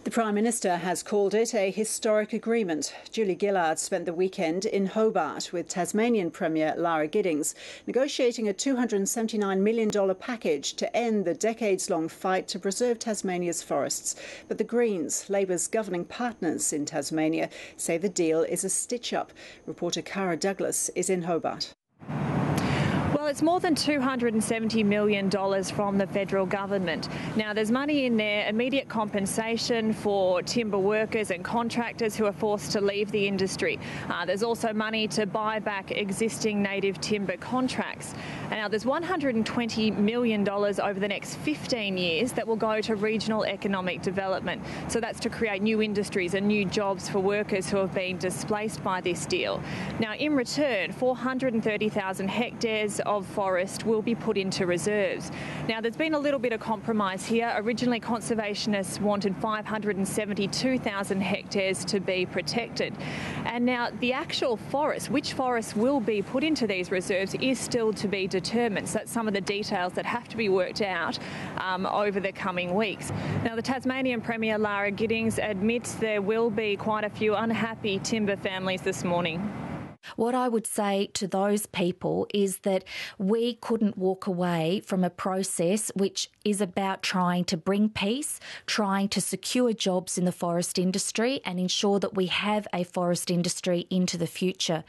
The Prime Minister has called it a historic agreement. Julie Gillard spent the weekend in Hobart with Tasmanian Premier Lara Giddings, negotiating a $279 million package to end the decades-long fight to preserve Tasmania's forests. But the Greens, Labor's governing partners in Tasmania, say the deal is a stitch-up. Reporter Cara Douglas is in Hobart. Well, it's more than $270 million from the federal government. Now, there's money in there, immediate compensation for timber workers and contractors who are forced to leave the industry. There's also money to buy back existing native timber contracts. And now there's $120 million over the next 15 years that will go to regional economic development. So that's to create new industries and new jobs for workers who have been displaced by this deal. Now, in return, 430,000 hectares of forest will be put into reserves. Now, there's been a little bit of compromise here. Originally, conservationists wanted 572,000 hectares to be protected. And now the actual forest, which forests will be put into these reserves, is still to be determined. So that's some of the details that have to be worked out over the coming weeks. Now, the Tasmanian Premier Lara Giddings admits there will be quite a few unhappy timber families this morning. What I would say to those people is that we couldn't walk away from a process which is about trying to bring peace, trying to secure jobs in the forest industry and ensure that we have a forest industry into the future.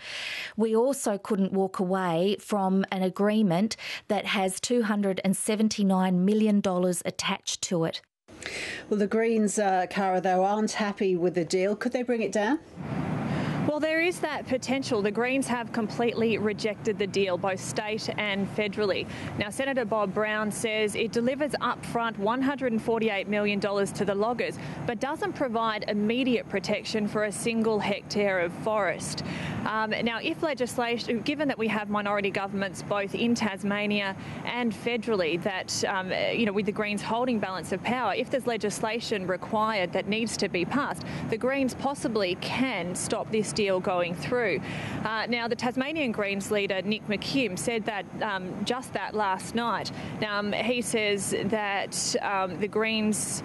We also couldn't walk away from an agreement that has $279 million attached to it. Well, the Greens, Cara, though, aren't happy with the deal. Could they bring it down? Well, there is that potential. The Greens have completely rejected the deal, both state and federally. Now, Senator Bob Brown says it delivers upfront $148 million to the loggers, but doesn't provide immediate protection for a single hectare of forest. Now, if legislation, given that we have minority governments both in Tasmania and federally, that, with the Greens holding balance of power, if there's legislation required that needs to be passed, the Greens possibly can stop this deal going through. Now, the Tasmanian Greens leader, Nick McKim, said that just that last night. Now, he says that the Greens,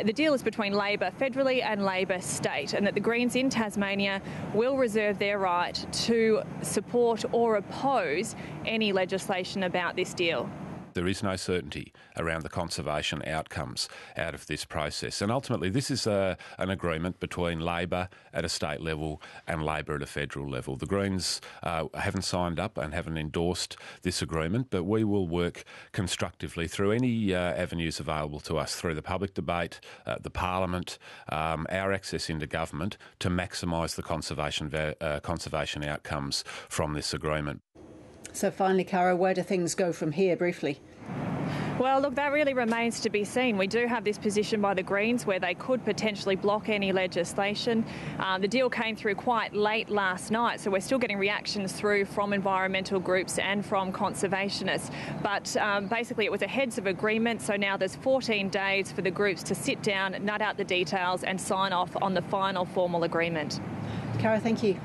the deal is between Labor federally and Labor state, and that the Greens in Tasmania will reserve their right to support or oppose any legislation about this deal. There is no certainty around the conservation outcomes out of this process. And ultimately, this is an agreement between Labor at a state level and Labor at a federal level. The Greens haven't signed up and haven't endorsed this agreement, but we will work constructively through any avenues available to us, through the public debate, the Parliament, our access into government, to maximise the conservation outcomes from this agreement. So finally, Cara, where do things go from here, briefly? Well, look, that really remains to be seen. We do have this position by the Greens where they could potentially block any legislation. The deal came through quite late last night, so we're still getting reactions through from environmental groups and from conservationists. But basically it was a heads of agreement, so now there's 14 days for the groups to sit down, nut out the details and sign off on the final formal agreement. Cara, thank you.